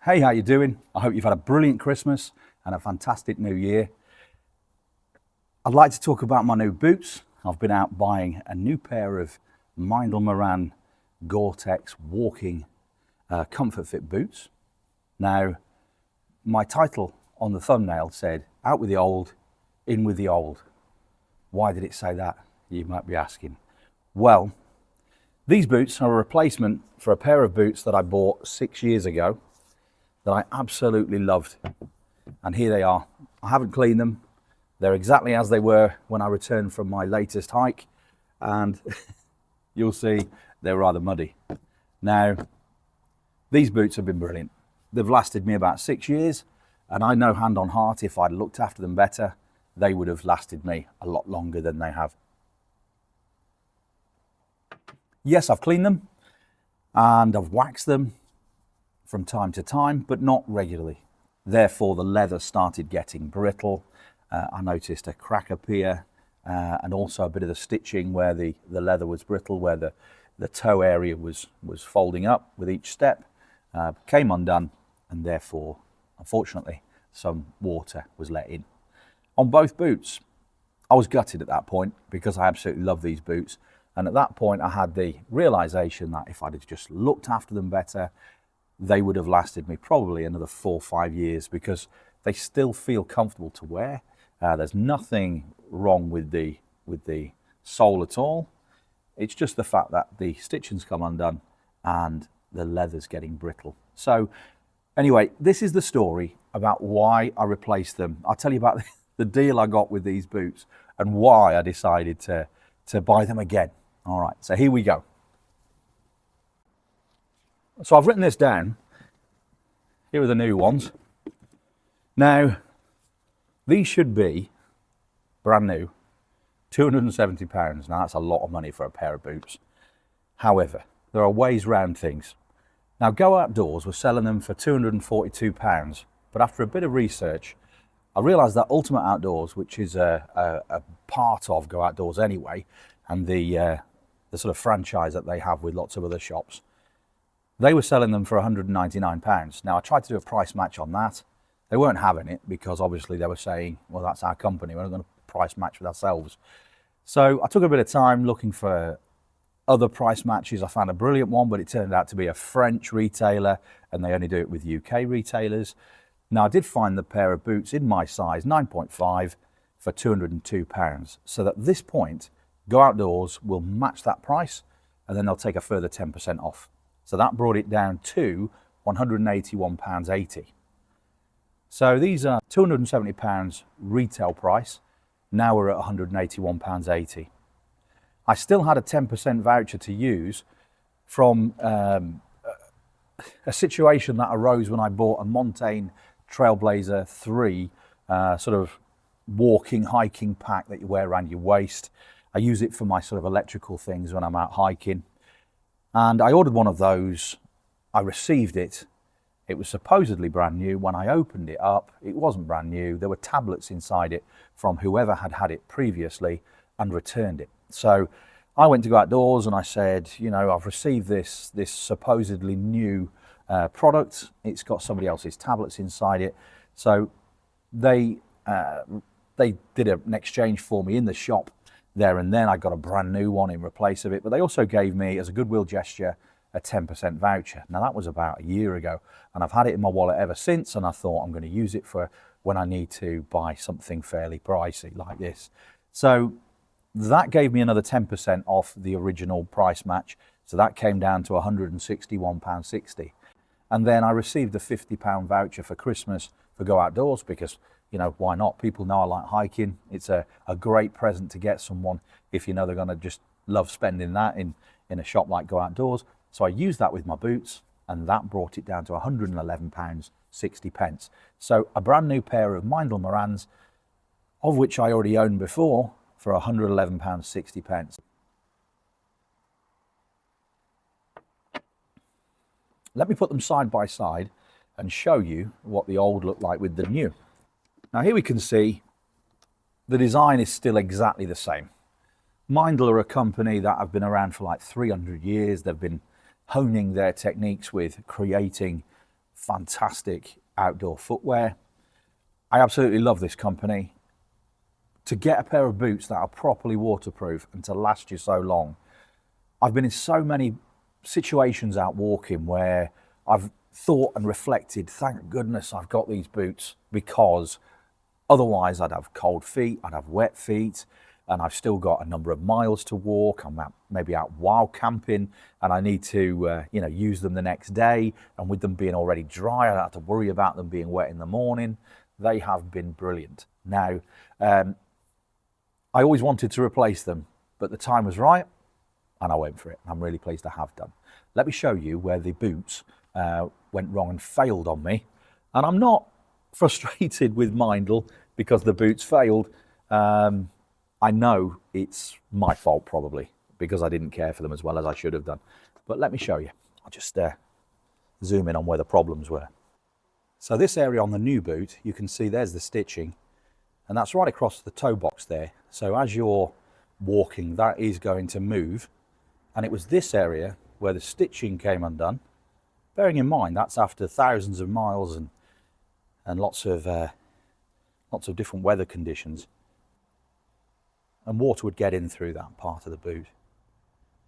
Hey, how you doing? I hope you've had a brilliant Christmas and a fantastic New Year. I'd like to talk about my new boots. I've been out buying a new pair of Meindl Meran Gore-Tex walking comfort fit boots. Now, my title on the thumbnail said, out with the old, in with the old. Why did it say that? You might be asking. Well, these boots are a replacement for a pair of boots that I bought 6 years ago that I absolutely loved. And here they are. I haven't cleaned them. They're exactly as they were when I returned from my latest hike. And you'll see they're rather muddy. Now, these boots have been brilliant. They've lasted me about 6 years. And I know hand on heart, if I'd looked after them better, they would have lasted me a lot longer than they have. Yes, I've cleaned them and I've waxed them from time to time, but not regularly. Therefore, the leather started getting brittle. I noticed a crack appear and also a bit of the stitching where the leather was brittle, where the toe area was folding up with each step, came undone, and therefore, unfortunately, some water was let in. On both boots, I was gutted at that point because I absolutely love these boots. And at that point, I had the realization that if I'd have just looked after them better, they would have lasted me probably another 4 or 5 years because they still feel comfortable to wear. There's nothing wrong with the sole at all. It's just the fact that the stitching's come undone and the leather's getting brittle. So anyway, this is the story about why I replaced them. I'll tell you about the deal I got with these boots and why I decided to buy them again. All right, so here we go. So I've written this down. Here are the new ones. Now, these should be brand new, £270. Now, that's a lot of money for a pair of boots. However, there are ways round things. Now, Go Outdoors was selling them for £242, but after a bit of research, I realised that Ultimate Outdoors, which is a part of Go Outdoors anyway, and the sort of franchise that they have with lots of other shops, they were selling them for £199. Now, I tried to do a price match on that. They weren't having it because obviously they were saying, well, that's our company. We're not going to price match with ourselves. So I took a bit of time looking for other price matches. I found a brilliant one, but it turned out to be a French retailer and they only do it with UK retailers. Now, I did find the pair of boots in my size, 9.5, for £202. So at this point, Go Outdoors will match that price and then they'll take a further 10% off. So that brought it down to £181.80. So these are £270 retail price. Now we're at £181.80. I still had a 10% voucher to use from a situation that arose when I bought a Montane Trailblazer 3 sort of walking, hiking pack that you wear around your waist. I use it for my sort of electrical things when I'm out hiking. And I ordered one of those. I received it. It was supposedly brand new. When I opened it up, it wasn't brand new. There were tablets inside it from whoever had had it previously and returned it. So I went to Go Outdoors and I said, you know, I've received this supposedly new product. It's got somebody else's tablets inside it. So they did an exchange for me in the shop there and then. I got a brand new one in replace of it, but they also gave me, as a goodwill gesture, a 10% voucher. Now that was about a year ago and I've had it in my wallet ever since, and I thought I'm going to use it for when I need to buy something fairly pricey like this. So that gave me another 10% off the original price match. So that came down to £161.60. And then I received a £50 voucher for Christmas for Go Outdoors because, you know, why not? People know I like hiking. It's a great present to get someone if you know they're going to just love spending that in a shop like Go Outdoors. So I used that with my boots and that brought it down to £111.60. So a brand new pair of Meindl Merans, of which I already owned before, for £111.60. Let me put them side by side and show you what the old looked like with the new. Now here we can see the design is still exactly the same. Meindl are a company that have been around for like 300 years. They've been honing their techniques with creating fantastic outdoor footwear. I absolutely love this company. To get a pair of boots that are properly waterproof and to last you so long, I've been in so many situations out walking where I've thought and reflected, thank goodness I've got these boots, because otherwise I'd have cold feet, I'd have wet feet, and I've still got a number of miles to walk. I'm maybe out wild camping and I need to use them the next day, and with them being already dry, I don't have to worry about them being wet in the morning. They have been brilliant. Now, I always wanted to replace them, but the time was right and I went for it. I'm really pleased I have done. Let me show you where the boots went wrong and failed on me. And I'm not frustrated with Meindl because the boots failed. I know it's my fault probably because I didn't care for them as well as I should have done. But let me show you. I'll just zoom in on where the problems were. So this area on the new boot, you can see there's the stitching, and that's right across the toe box there. So as you're walking, that is going to move. And it was this area where the stitching came undone. Bearing in mind, that's after thousands of miles and lots of different weather conditions. And water would get in through that part of the boot.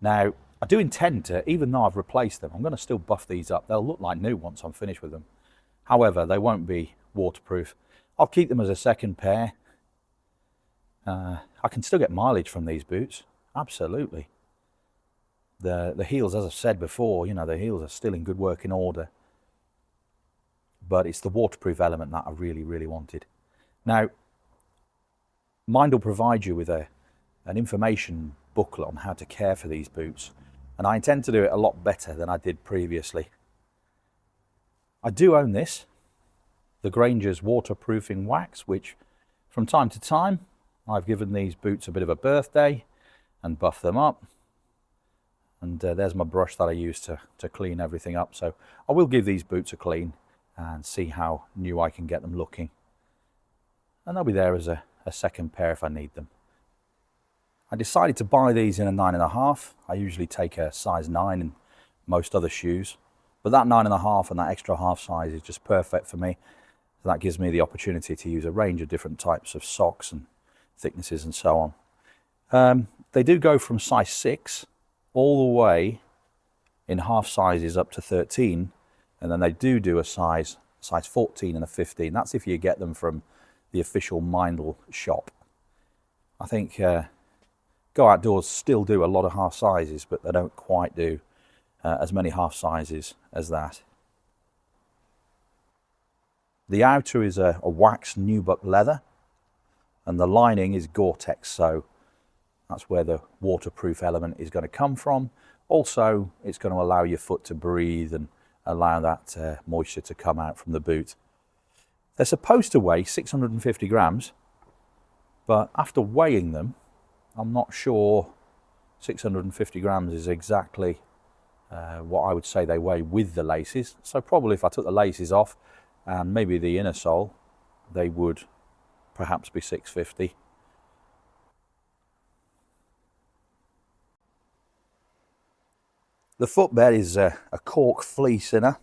Now, I do intend to, even though I've replaced them, I'm going to still buff these up. They'll look like new once I'm finished with them. However, they won't be waterproof. I'll keep them as a second pair. I can still get mileage from these boots, absolutely. The heels, as I've said before, the heels are still in good working order. But it's the waterproof element that I really, really wanted. Now, Meindl provides you with an information booklet on how to care for these boots, and I intend to do it a lot better than I did previously. I do own this, the Granger's waterproofing wax, which from time to time I've given these boots a bit of a birthday and buffed them up. And there's my brush that I use to clean everything up. So I will give these boots a clean and see how new I can get them looking. And they'll be there as a second pair if I need them. I decided to buy these in a 9.5. I usually take a size 9 in most other shoes, but that 9.5 and that extra half size is just perfect for me. So that gives me the opportunity to use a range of different types of socks and thicknesses and so on. They do go from size 6 all the way in half sizes up to 13, and then they do a size 14 and a 15. That's if you get them from the official Meindl shop. I think Go Outdoors still do a lot of half sizes, but they don't quite do as many half sizes as that. The outer is a wax Nubuck leather, and the lining is Gore-Tex, so that's where the waterproof element is going to come from. Also, it's going to allow your foot to breathe and allow that moisture to come out from the boot. They're supposed to weigh 650 grams, but after weighing them, I'm not sure 650 grams is exactly what I would say they weigh with the laces. So probably if I took the laces off and maybe the inner sole, they would perhaps be 650. The footbed is a cork fleece inner,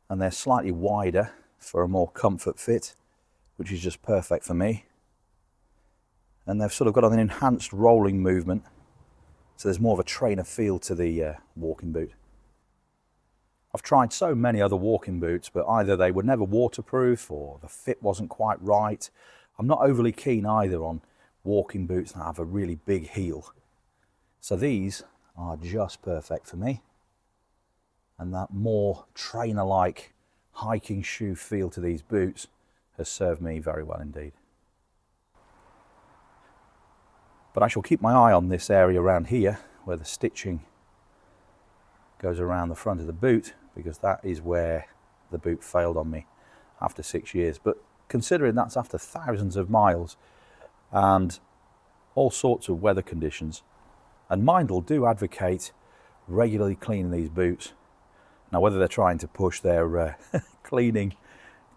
and they're slightly wider for a more comfort fit, which is just perfect for me. And they've sort of got an enhanced rolling movement, so there's more of a trainer feel to the walking boot. I've tried so many other walking boots, but either they were never waterproof or the fit wasn't quite right. I'm not overly keen either on walking boots that have a really big heel. So these are just perfect for me. And that more trainer-like hiking shoe feel to these boots has served me very well indeed. But I shall keep my eye on this area around here where the stitching goes around the front of the boot, because that is where the boot failed on me after 6 years. But considering that's after thousands of miles and all sorts of weather conditions, and Meindl do advocate regularly cleaning these boots. Now, whether they're trying to push their cleaning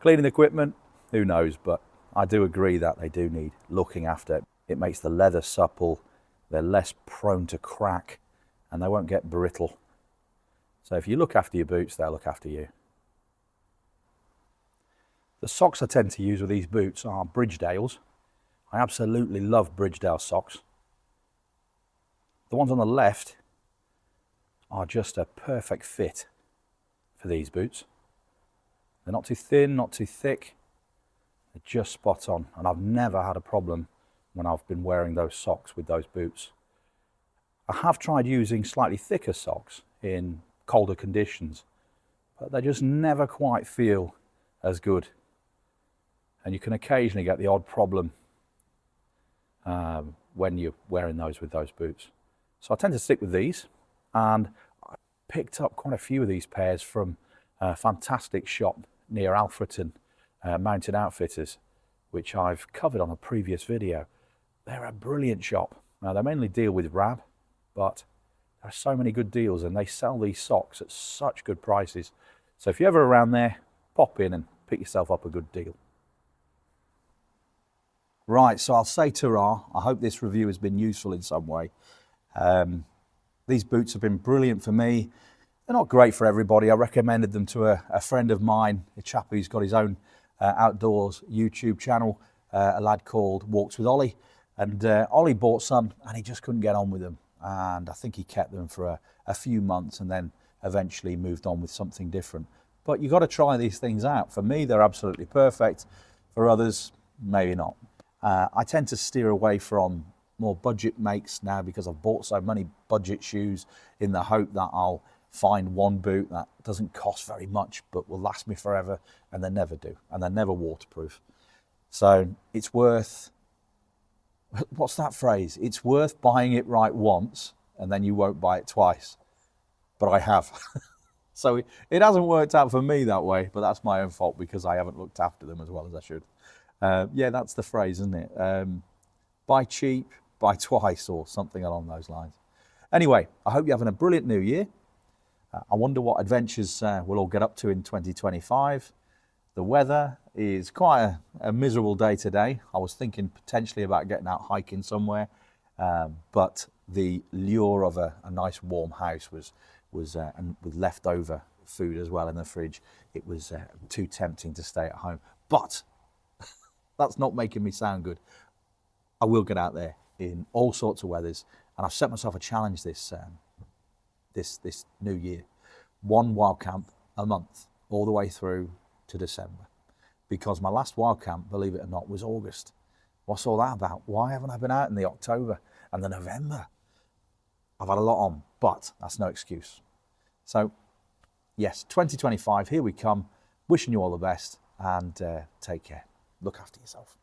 equipment, who knows, but I do agree that they do need looking after. It makes the leather supple, they're less prone to crack, and they won't get brittle. So if you look after your boots, they'll look after you. The socks I tend to use with these boots are Bridgedale's. I absolutely love Bridgedale socks. The ones on the left are just a perfect fit for these boots. They're not too thin, not too thick. They're just spot on, and I've never had a problem when I've been wearing those socks with those boots. I have tried using slightly thicker socks in colder conditions, but they just never quite feel as good. And you can occasionally get the odd problem when you're wearing those with those boots. So I tend to stick with these, and I picked up quite a few of these pairs from a fantastic shop near Alfreton, Mountain Outfitters, which I've covered on a previous video. They're a brilliant shop. Now, they mainly deal with rab, but there are so many good deals, and they sell these socks at such good prices. So if you're ever around there, pop in and pick yourself up a good deal. Right, so I'll say ta-ra. I hope this review has been useful in some way. These boots have been brilliant for me. They're not great for everybody. I recommended them to a friend of mine, a chap who's got his own outdoors YouTube channel, a lad called Walks with Ollie. And Ollie bought some and he just couldn't get on with them. And I think he kept them for a few months and then eventually moved on with something different. But you've got to try these things out. For me, they're absolutely perfect. For others, maybe not. I tend to steer away from more budget makes now because I've bought so many budget shoes in the hope that I'll find one boot that doesn't cost very much but will last me forever, and they never do, and they're never waterproof. So it's worth, what's that phrase? It's worth buying it right once and then you won't buy it twice. But I have. So it hasn't worked out for me that way, but that's my own fault because I haven't looked after them as well as I should. Yeah, that's the phrase, isn't it? Buy cheap, buy twice, or something along those lines. Anyway, I hope you're having a brilliant new year. I wonder what adventures we'll all get up to in 2025. The weather is quite a miserable day today. I was thinking potentially about getting out hiking somewhere, but the lure of a nice warm house and with leftover food as well in the fridge, it was too tempting to stay at home. But that's not making me sound good. I will get out there in all sorts of weathers, and I've set myself a challenge this new year. One wild camp a month, all the way through to December. Because my last wild camp, believe it or not, was August. What's all that about? Why haven't I been out in the October and the November? I've had a lot on, but that's no excuse. So, yes, 2025, here we come. Wishing you all the best, and take care. Look after yourself.